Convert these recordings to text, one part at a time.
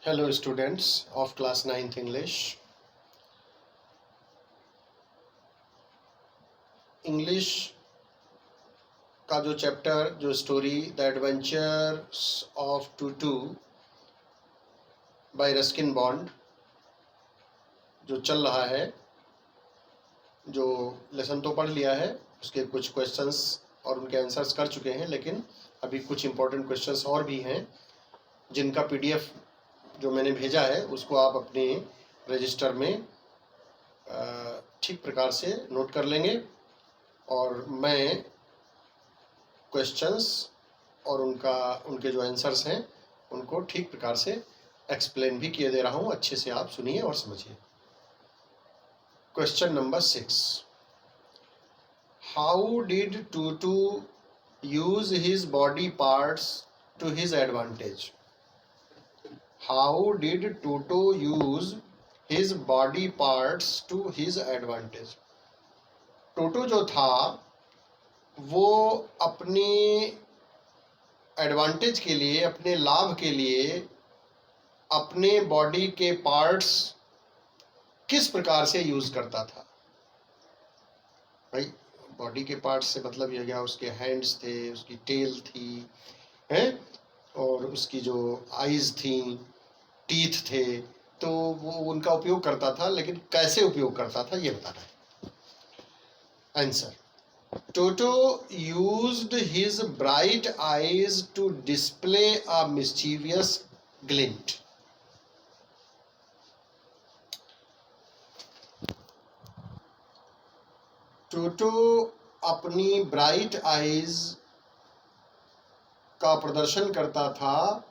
Hello students of class 9th English. English का जो chapter जो story the adventures of Toto by Ruskin Bond जो चल रहा है, जो लेसन तो पढ़ लिया है, उसके कुछ क्वेश्चंस और उनके आंसर्स कर चुके हैं, लेकिन अभी कुछ इम्पोर्टेंट क्वेश्चंस और भी हैं जिनका पीडीएफ जो मैंने भेजा है उसको आप अपने रजिस्टर में ठीक प्रकार से नोट कर लेंगे और मैं क्वेश्चंस और उनके जो आंसर्स हैं उनको ठीक प्रकार से एक्सप्लेन भी किए दे रहा हूँ। अच्छे से आप सुनिए और समझिए। Question number 6, how did Toto use his body parts to his advantage? How did Toto use his body parts to his advantage? Toto जो था वो अपनी एडवांटेज के लिए, अपने लाभ के लिए अपने बॉडी के पार्ट्स किस प्रकार से यूज करता था? भाई बॉडी के पार्ट्स से मतलब ये गया उसके हैंड्स थे, उसकी टेल थी, हैं, और उसकी जो आईज थी, टीथ थे, तो वो उनका उपयोग करता था, लेकिन कैसे उपयोग करता था ये बताना है। Answer, Toto used his bright eyes to display a mischievous glint. टोटो अपनी ब्राइट आईज का प्रदर्शन करता था,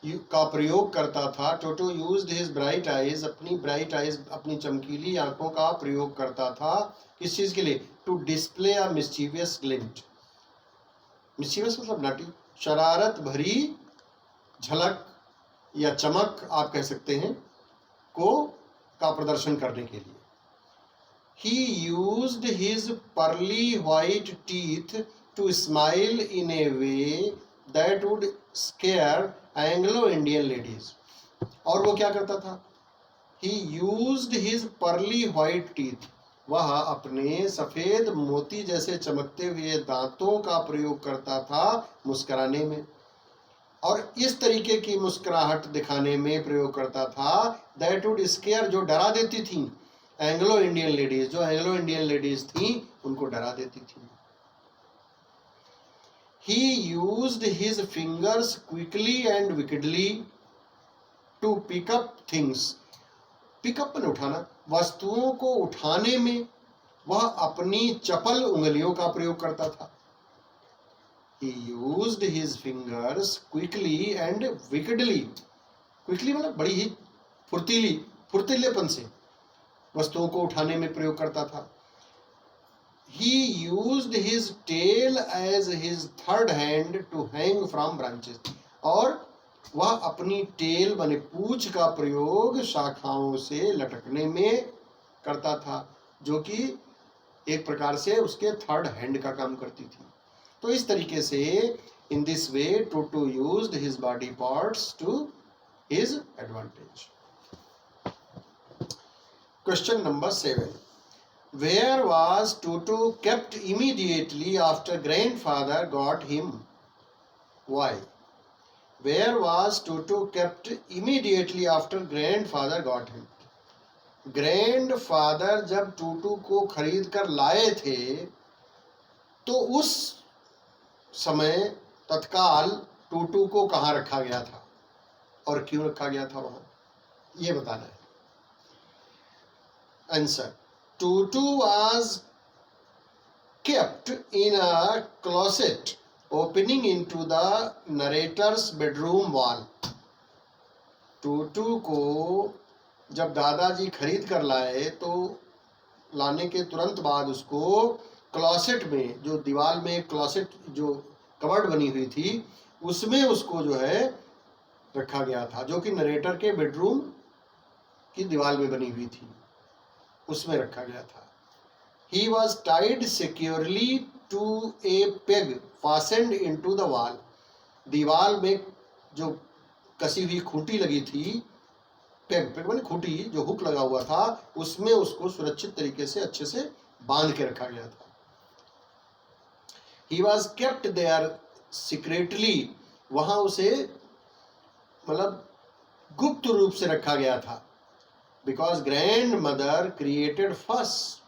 का प्रयोग करता था। टोटो यूज्ड हिज ब्राइट आईज, अपनी ब्राइट आईज, अपनी चमकीली आंखों का प्रयोग करता था। किस चीज के लिए? To display a mischievous glint. Mischievous मतलब नाटी, शरारत भरी झलक या चमक आप कह सकते हैं, का प्रदर्शन करने के लिए। He used his pearly white teeth to smile in a way that would scare Anglo-Indian ladies. और वो क्या करता था? He used his pearly white teeth. वह अपने सफेद मोती जैसे चमकते हुए दांतों का प्रयोग करता था मुस्कुराने में, और इस तरीके की मुस्कुराहट दिखाने में प्रयोग करता था that would scare, जो डरा देती थी एंग्लो इंडियन लेडीज, जो एंग्लो इंडियन लेडीज थी उनको डरा देती थी। He used his fingers quickly and wickedly to pick up things. Pick up में उठाना, वस्तुओं को उठाने में वह अपनी चपल उंगलियों का प्रयोग करता था। He used his fingers quickly and wickedly. Quickly मतलब बड़ी ही फुर्तीलेपन से वस्तुओं को उठाने में प्रयोग करता था। He used his tail as his third hand to hang from branches. और वह अपनी टेल माने पूंछ का प्रयोग शाखाओं से लटकने में करता था, जो कि एक प्रकार से उसके थर्ड हैंड का काम करती थी। तो इस तरीके से in this way Toto used his body parts to his advantage. Question number 7. Where was Toto kept immediately after grandfather got him? Why? Where was Toto kept immediately after grandfather got him? Grandfather जब टूटू को खरीद कर लाए थे तो उस समय तत्काल टूटू को कहाँ रखा गया था और क्यों रखा गया था वहां, ये बताना है। Answer, Tutu was kept in a closet opening into the narrator's bedroom wall. टूटू को जब दादाजी खरीद कर लाए तो लाने के तुरंत बाद उसको क्लोसेट में, जो दीवार में क्लोसेट जो कबर्ड बनी हुई थी उसमें उसको जो है रखा गया था, जो कि नरेटर के बेडरूम की दीवार में बनी हुई थी, उसमें रखा गया था। He was tied securely to a peg fastened into the wall. दीवार में जो कसी हुई खूंटी लगी थी, पेग पेग माने खूंटी, जो हुक लगा हुआ था उसमें उसको सुरक्षित तरीके से अच्छे से बांध के रखा गया था। He was kept there secretly, वहां उसे मतलब गुप्त रूप से रखा गया था। Because grandmother created fuss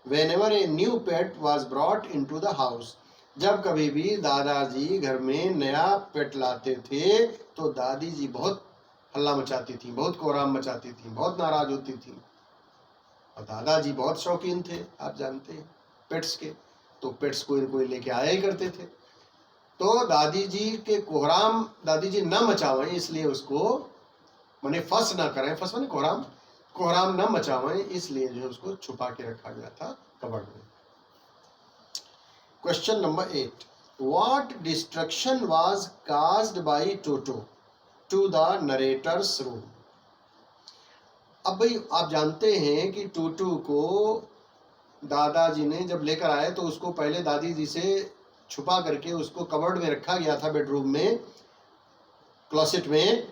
whenever a new pet was brought into the house, जब कभी भी दादाजी घर में नया पेट लाते थे तो दादी जी बहुत हल्ला मचाती थी, बहुत कोहराम मचाती थी, बहुत नाराज होती थी। और दादाजी बहुत शौकीन थे, आप जानते हैं, पेट्स के, तो पेट्स कोई न कोई लेके आया ही करते थे। तो दादी जी के कोहराम दादी जी न मचावें इसलिए उसको माने फंस ना करें, फंस माने कोहराम, कोहराम न मचावें इसलिए जो है उसको छुपा के रखा गया था कबर्ड में। Question number 8, what destruction was caused by Toto to the narrator's room. अब भाई आप जानते हैं कि टोटो को दादाजी ने जब लेकर आए तो उसको पहले दादी जी से छुपा करके उसको कबर्ड में रखा गया था, बेडरूम में, क्लोसेट में।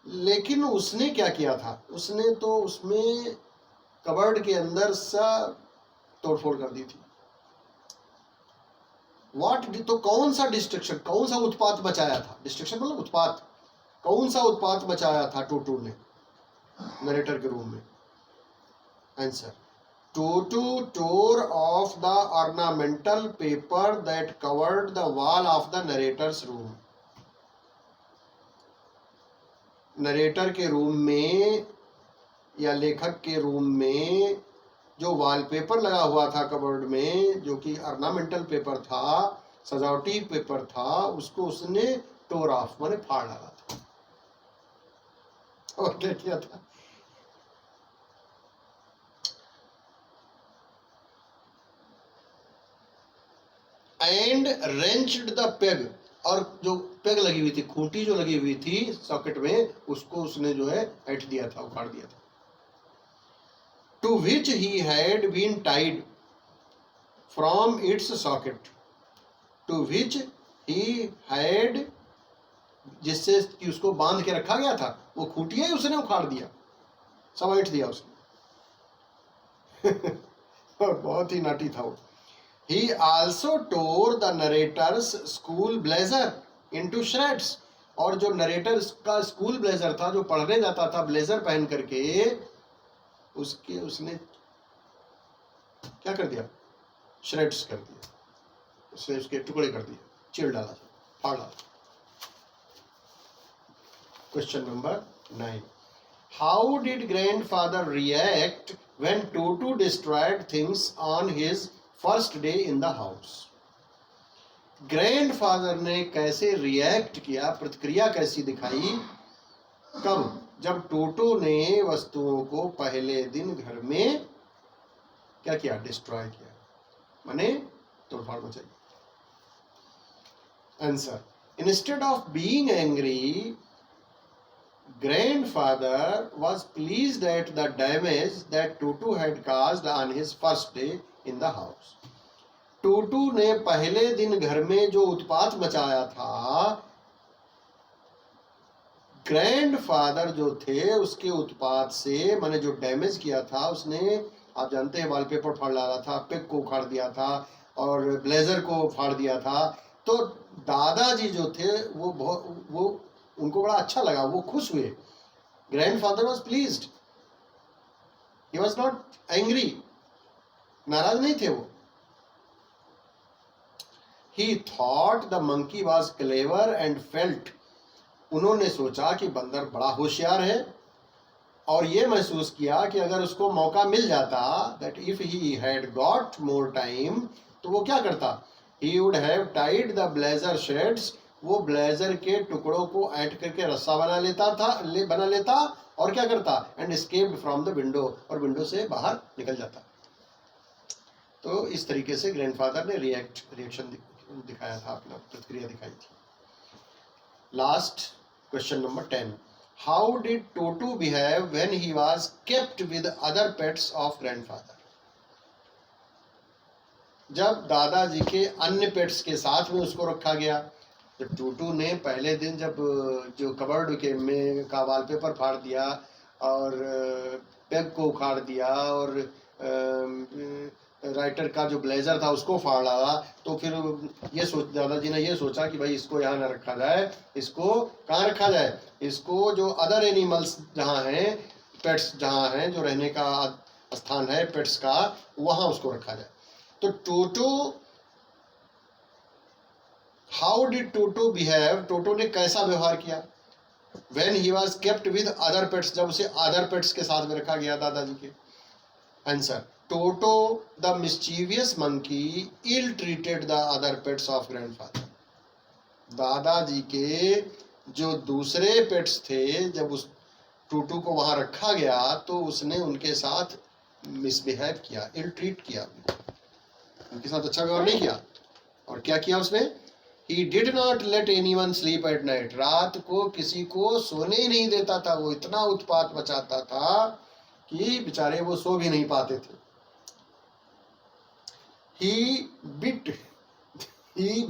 लेकिन उसने क्या किया था, उसने तो उसमें कबर्ड के अंदर सा तोड़फोड़ कर दी थी। व्हाट, तो कौन सा डिस्ट्रक्शन, कौन सा उत्पात मचाया था, डिस्ट्रक्शन मतलब उत्पात, कौन सा उत्पात मचाया था टोटो ने नरेटर के रूम में। Answer, toto tore off the ornamental paper that covered the wall of the narrator's room। Narrator के रूम में या लेखक के रूम में जो वॉलपेपर लगा हुआ था कबर्ड में, जो कि ऑर्नामेंटल पेपर था, सजावटी पेपर था, उसको उसने टोर ऑफ माने फाड़ डाला था। और क्या किया था, एंड रेंच्ड द पेग, और जो पेग लगी हुई थी, खूंटी जो लगी हुई थी सॉकेट में, उसको उसने जो है ऐंठ दिया था, उखाड़ दिया था। To which he had been tied from its socket, to which he had, जिससे कि उसको बांध के रखा गया था, वो खूंटियां ही उसने उखाड़ दिया, सब ऐंठ दिया उसने। और बहुत ही नाटी था वो। He also tore the narrator's school blazer into shreds, और जो नरेटर का स्कूल ब्लेजर था, जो पढ़ने जाता था ब्लेजर पहन करके, उसके उसने क्या कर दिया, श्रेड्स कर दिया, उसने उसके टुकड़े कर दिए, चीर डाला, फाड़ डाला। Question number 9, how did grandfather react when toto destroyed things on his first day in the house. Grandfather ने कैसे रिएक्ट किया, प्रतिक्रिया कैसी दिखाई, कब, जब टोटो ने वस्तुओं को पहले दिन घर में क्या किया, डिस्ट्रॉय किया, माने तोड़फाड़ मचाई। Answer, instead of being angry, grandfather was pleased at the damage that Tutu had caused on his first day in the house। टूटू ने पहले दिन घर में जो उत्पात मचाया था, ग्रैंडफादर जो थे उसके उत्पात से, माने जो डैमेज किया था उसने, आप जानते हैं वॉलपेपर फाड़ डाला था, पेग को उखाड़ दिया था और ब्लेजर को फाड़ दिया था। तो दादाजी जो थे वो उनको बड़ा अच्छा लगा, वो खुश हुए। Grandfather was pleased, he was not angry, नाराज नहीं थे वो। ही thought the monkey was clever and felt, उन्होंने सोचा कि बंदर बड़ा होशियार है, और ये महसूस किया कि अगर उसको मौका मिल जाता, that if he had got more time, तो वो क्या करता, he would have tied the blazer shades, वो ब्लेजर के टुकड़ों को ऐंठ करके रस्सा बना लेता और क्या करता, and escaped from the window, और विंडो से बाहर निकल जाता। तो इस तरीके से ग्रैंडफादर ने रिएक्शन दिखाया था, अपना प्रतिक्रिया दिखाई थी। Last question number 10, how did Toto behave when he was kept with other pets of grandfather. जब दादाजी के अन्य पेट्स के साथ में उसको रखा गया, तो टूटू ने पहले दिन जब जो कबर्ड के में का वॉलपेपर फाड़ दिया और पेग को उखाड़ दिया और राइटर का जो ब्लेजर था उसको फाड़ा, तो फिर ये सोच दादाजी ने ये सोचा कि भाई इसको यहाँ न रखा जाए, इसको कहाँ रखा जाए, इसको जो अदर एनिमल्स जहाँ हैं, पेट्स जहाँ हैं, जो रहने का स्थान है पेट्स का, वहाँ उसको रखा जाए। तो टोटो, हाउ डिड टोटो बिहेव, टोटो ने कैसा व्यवहार किया when he was kept with other pets, जब उसे अदर पेट्स के साथ में रखा गया दादाजी के। Answer, Toto the mischievous monkey ill treated the other pets of grandfather. दादाजी के जो दूसरे पेट्स थे, जब उस टोटो को वहां रखा गया तो उसने उनके साथ मिसबिहेव किया, इल ट्रीट किया, उनके साथ अच्छा व्यवहार नहीं किया। और क्या किया उसने? He did not let anyone sleep at night, रात को किसी को सोने ही नहीं देता था, वो इतना उत्पात मचाता था कि बेचारे वो सो भी नहीं पाते थे। He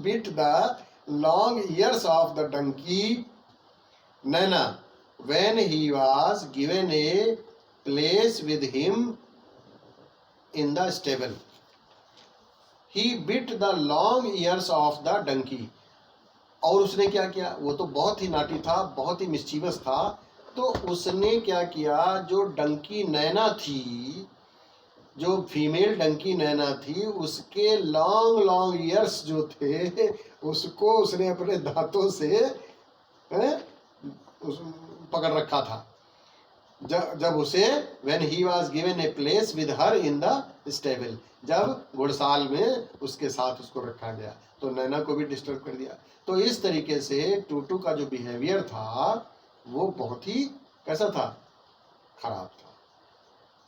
bit the long ears of the donkey Nana when he was given a place with him in the stable. He bit the long ears of the donkey. और उसने क्या किया? वो तो बहुत ही नाटी था, बहुत ही मिस्चीवस था, तो उसने क्या किया, जो डंकी नैना थी, जो फीमेल डंकी नैना थी, उसके लॉन्ग लॉन्ग ईयर्स जो थे, उसको उसने अपने दांतों से पकड़ रखा था। जब उसे when he was given a place with her in the stable, जब घुड़साल में उसके साथ उसको रखा गया तो नैना को भी डिस्टर्ब कर दिया। तो इस तरीके से टूटू का जो बिहेवियर था वो बहुत ही कैसा था, खराब था।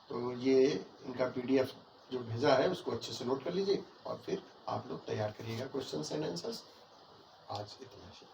तो ये इनका PDF जो भेजा है उसको अच्छे से नोट कर लीजिए और फिर आप लोग तैयार करिएगा क्वेश्चंस एंड आंसर्स। आज इतना ही।